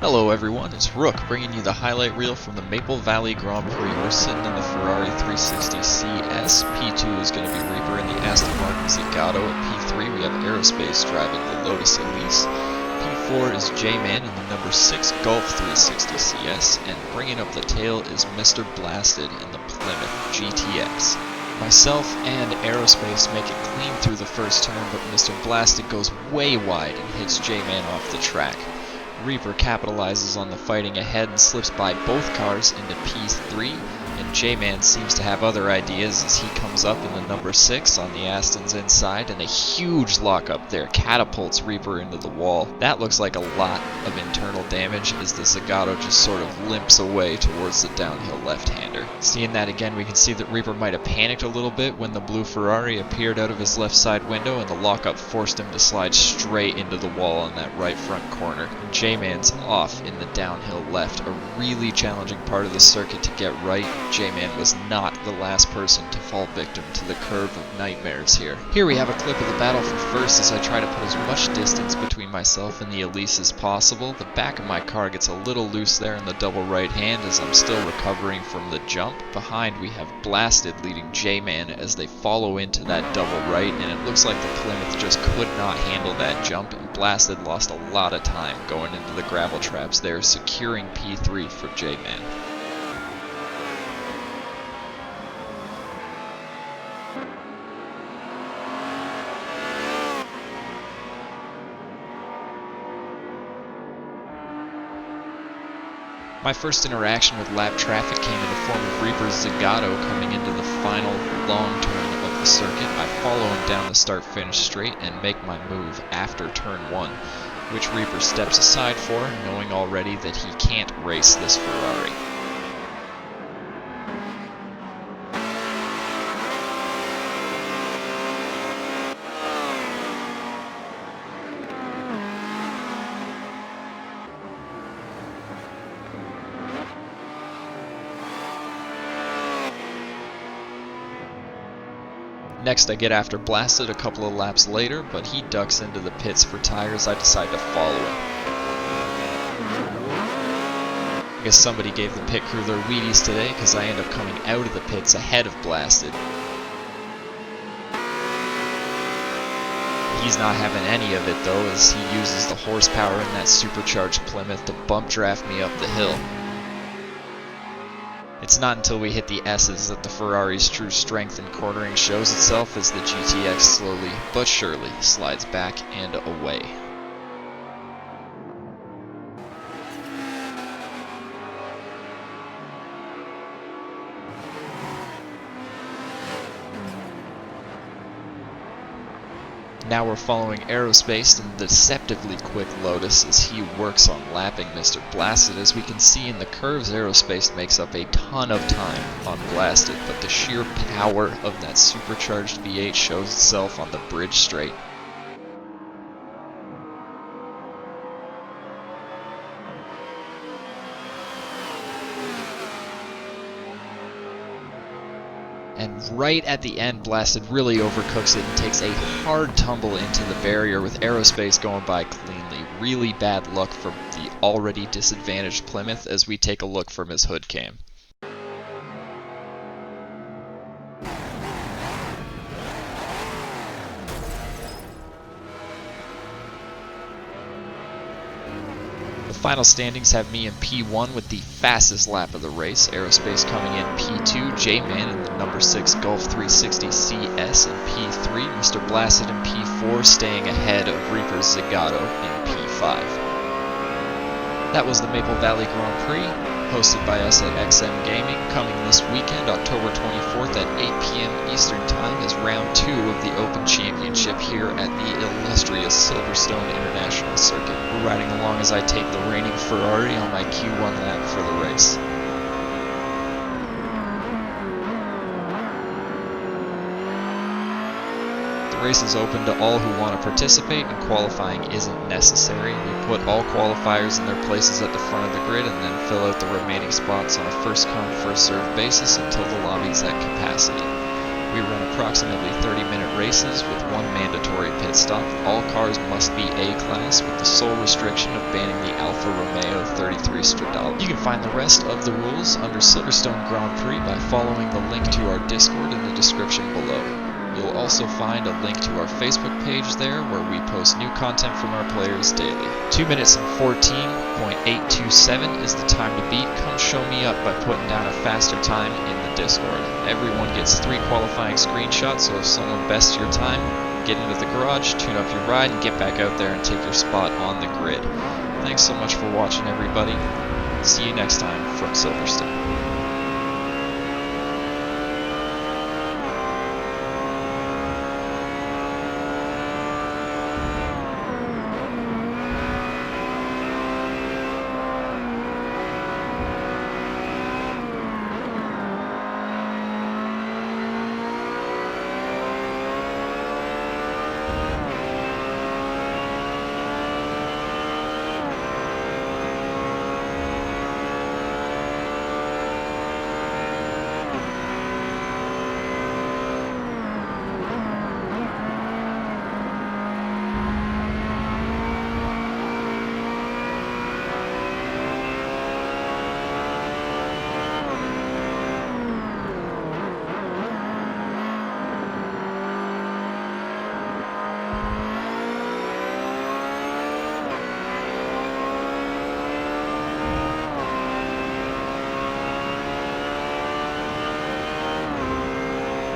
Hello everyone, it's Rook bringing you the highlight reel from the Maple Valley Grand Prix. We're sitting in the Ferrari 360 CS. P2 is going to be Reaper in the Aston Martin Zagato. At P3 we have AEROSPASED driving the Lotus Elise. P4 is JMAN in the number 6 Golf 360 CS. And bringing up the tail is Mr. Blasted in the Plymouth GTX. Myself and AEROSPASED make it clean through the first turn, but Mr. Blasted goes way wide and hits JMAN off the track. Reaper capitalizes on the fighting ahead and slips by both cars into P3, and JMAN seems to have other ideas as he comes up in the number 6 on the Aston's inside, and a huge lockup there catapults Reaper into the wall. That looks like a lot of internal damage as the Zagato just sort of limps away towards the downhill left-hander. Seeing that again, we can see that Reaper might have panicked a little bit when the blue Ferrari appeared out of his left side window, and the lockup forced him to slide straight into the wall in that right front corner. JMAN's off in the downhill left, a really challenging part of the circuit to get right. JMAN was not the last person to fall victim to the curve of nightmares here. Here we have a clip of the battle for first as I try to put as much distance between myself and the Elise as possible. The back of my car gets a little loose there in the double right hand as I'm still recovering from the jump. Behind we have Blasted leading JMAN as they follow into that double right, and it looks like the Plymouth just could not handle that jump, and Blasted lost a lot of time going into the gravel traps there, securing P3 for JMAN. My first interaction with lap traffic came in the form of Reaper's Zagato coming into the final long turn of the circuit. I follow him down the start-finish straight and make my move after turn 1, which Reaper steps aside for, knowing already that he can't race this Ferrari. Next I get after Blasted a couple of laps later, but he ducks into the pits for tires. I decide to follow him. I guess somebody gave the pit crew their Wheaties today because I end up coming out of the pits ahead of Blasted. He's not having any of it though, as he uses the horsepower in that supercharged Plymouth to bump draft me up the hill. It's not until we hit the S's that the Ferrari's true strength in cornering shows itself as the GTX slowly but surely slides back and away. Now we're following AEROSPASED and the deceptively quick Lotus as he works on lapping Mr. Blasted. As we can see in the curves, AEROSPASED makes up a ton of time on Blasted, but the sheer power of that supercharged V8 shows itself on the bridge straight. And right at the end, Blasted really overcooks it and takes a hard tumble into the barrier with AEROSPASED going by cleanly. Really bad luck for the already disadvantaged Plymouth as we take a look from his hood cam. The final standings have me in P1 with the fastest lap of the race, AEROSPASED coming in P2, JMAN in the number 6 Golf 360 CS in P3, Mr. Blasted in P4 staying ahead of Reaper's Zagato in P5. That was the Maple Valley Grand Prix, hosted by us at XM Gaming, coming this weekend, October 24th at 8 p.m. Eastern Time as round 2 of the Open Championship here at the illustrious Silverstone International Circuit. We're riding along as I take the reigning Ferrari on my Q1 lap for the race. The race is open to all who want to participate, and qualifying isn't necessary. We put all qualifiers in their places at the front of the grid and then fill out the remaining spots on a first-come, first-served basis until the lobby's at capacity. We run approximately 30-minute races with one mandatory pit stop. All cars must be A-class, with the sole restriction of banning the Alfa Romeo extra $1. You can find the rest of the rules under Silverstone Grand Prix by following the link to our Discord in the description below. You'll also find a link to our Facebook page there where we post new content from our players daily. 2 minutes and 14.827 is the time to beat. Come show me up by putting down a faster time in the Discord. Everyone gets 3 qualifying screenshots, so if someone bests your time, get into the garage, tune up your ride, and get back out there and take your spot on the grid. Thanks so much for watching, everybody. See you next time from Silverstone.